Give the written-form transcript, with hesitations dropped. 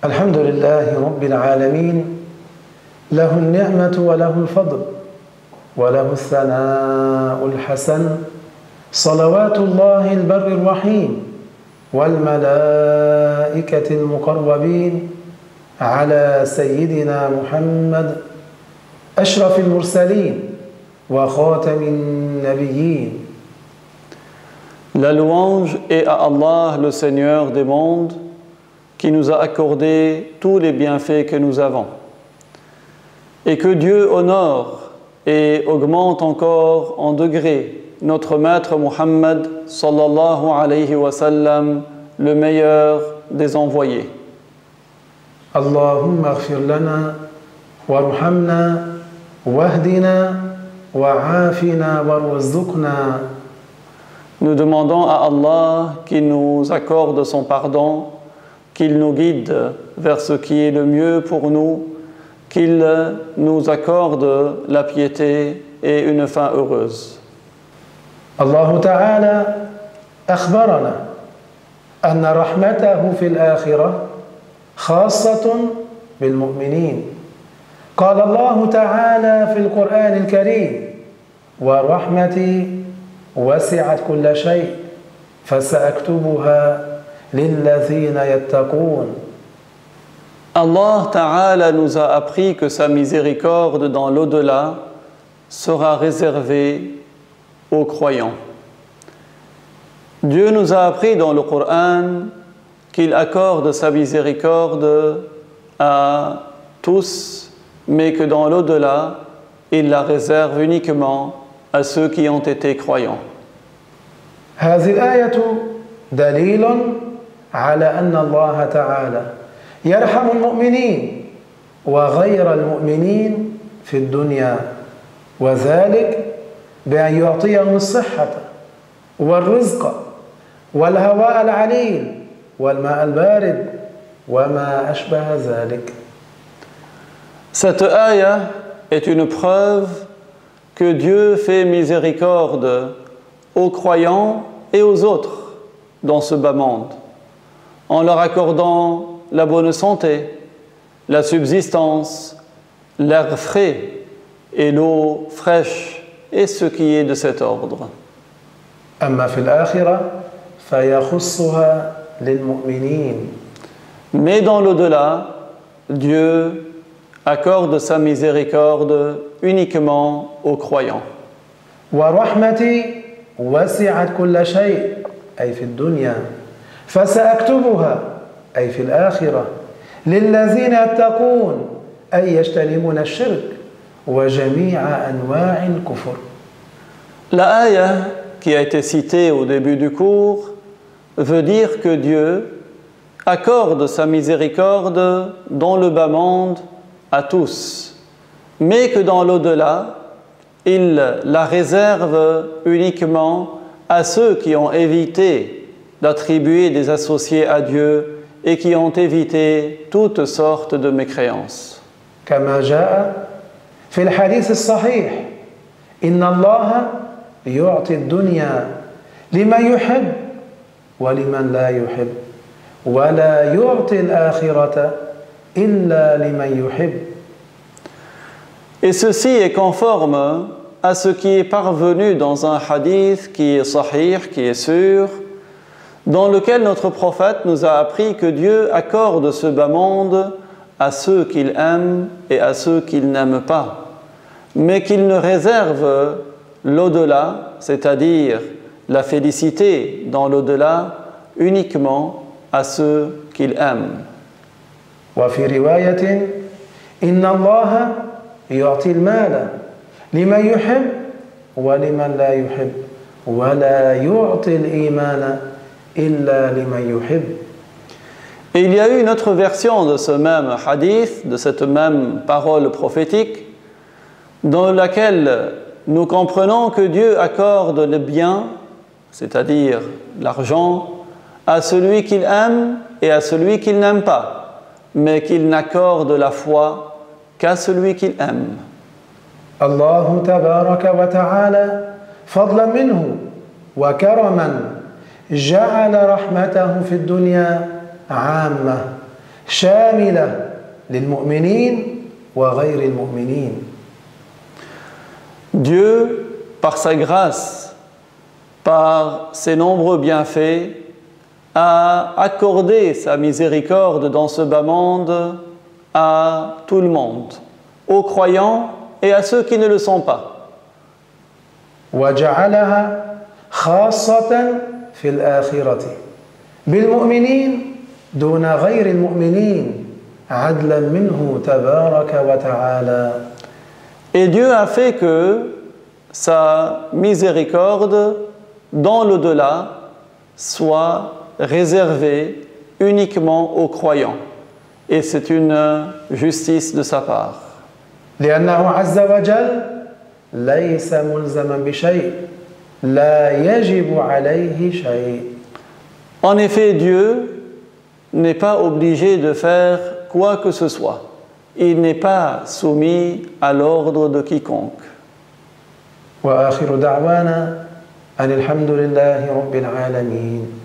الحمد لله رب العالمين له النعمة وله الفضل وله الثناء الحسن صلوات الله البر الرحيم والملائكة المقربين على سيدنا محمد أشرف المرسلين وخاتم النبيين. La louange est à Allah, le Seigneur des mondes, qui nous a accordé tous les bienfaits que nous avons. Et que Dieu honore et augmente encore en degrés notre maître Muhammad sallallahu alayhi wa sallam, le meilleur des envoyés. Allahumma ighfir lana warhamna wahdina wa'afina warzuqna. Nous demandons à Allah qu'il nous accorde son pardon, qu'il nous guide vers ce qui est le mieux pour nous, qu'il nous accorde la piété et une fin heureuse. Allah Ta'ala أخبرنا أن رحمته في الآخرة خاصة بالمؤمنين. قال الله تعالى في القرآن الكريم: ورحمتي وسعت كل شيء فسأكتبها للذين يتقون. Allah Ta'ala nous a appris que sa miséricorde dans l'au-delà sera réservée aux croyants. Dieu nous a appris dans le Coran qu'il accorde sa miséricorde à tous, mais que dans l'au-delà, il la réserve uniquement à ceux qui ont été croyants. هذه الآية دليل على أن الله تعالى يرحم المؤمنين وغير المؤمنين في الدنيا، وذلك بأن يعطيهم الصحة والرزق والهواء العليل والماء البارد وما أشبه ذلك. Cette ayah est une preuve que Dieu fait miséricorde aux croyants et aux autres dans ce bas monde, en leur accordant la bonne santé, la subsistance, l'air frais et l'eau fraîche et ce qui est de cet ordre. أما في الآخرة فيخصها للمؤمنين. Mais dans l'au-delà, Dieu accorde sa miséricorde uniquement aux croyants. ورحمتي وسعت كل شيء أي في الدنيا فسأكتبها أي في الآخرة للذين يتقون أي يجتنبون الشرك وجميع أنواع الكفر. La ayah qui a été citée au début du cours veut dire que Dieu accorde sa miséricorde dans le bas monde à tous, mais que dans l'au-delà, il la réserve uniquement à ceux qui ont évité d'attribuer des associés à Dieu et qui ont évité toutes sortes de mécréances. كما جاء في الحديث الصحيح إن الله يعطي الدنيا لمن يحب ولمن لا يحب ولا يعطي الآخرة إلا لمن يحب. Et ceci est conforme à ce qui est parvenu dans un hadith qui est sahih, qui est sûr, dans lequel notre prophète nous a appris que Dieu accorde ce bas monde à ceux qu'il aime et à ceux qu'il n'aime pas, mais qu'il ne réserve l'au-delà, c'est-à-dire la félicité dans l'au-delà, uniquement à ceux qu'il aime. وفي رواية إن الله يعطي المال لمن يحب ولمن لا يحب ولا يعطي الإيمان إلا لمن يحب. Et il y a eu une autre version de ce même hadith, de cette même parole prophétique, dans laquelle nous comprenons que Dieu accorde le bien, c'est-à-dire l'argent, à celui qu'il aime et à celui qu'il n'aime pas, mais qu'il n'accorde la foi qu'à celui qu'il aime. Allah tabaraka wa ta'ala fadlan minhu wa karaman ja'ala rahmatahu fi dunya 'amma شاملة للمؤمنين وغير المؤمنين. Dieu, par sa grâce, par ses nombreux bienfaits, a accordé sa miséricorde dans ce bas monde à tout le monde, aux croyants et à ceux qui ne le sont pas. وجعلها خاصة في الآخرة بالمؤمنين دون غير المؤمنين عدلا منه تبارك وتعالى. Et Dieu a fait que sa miséricorde dans l'au-delà soit réservée uniquement aux croyants. Et c'est une justice de sa part. لأنه عز وجل ليس ملزما بشيء لا يجب عليه شيء. En effet, Dieu n'est pas obligé de faire quoi que ce soit. Il n'est pas soumis à l'ordre de quiconque. وآخر دعوانا أن الحمد لله رب العالمين.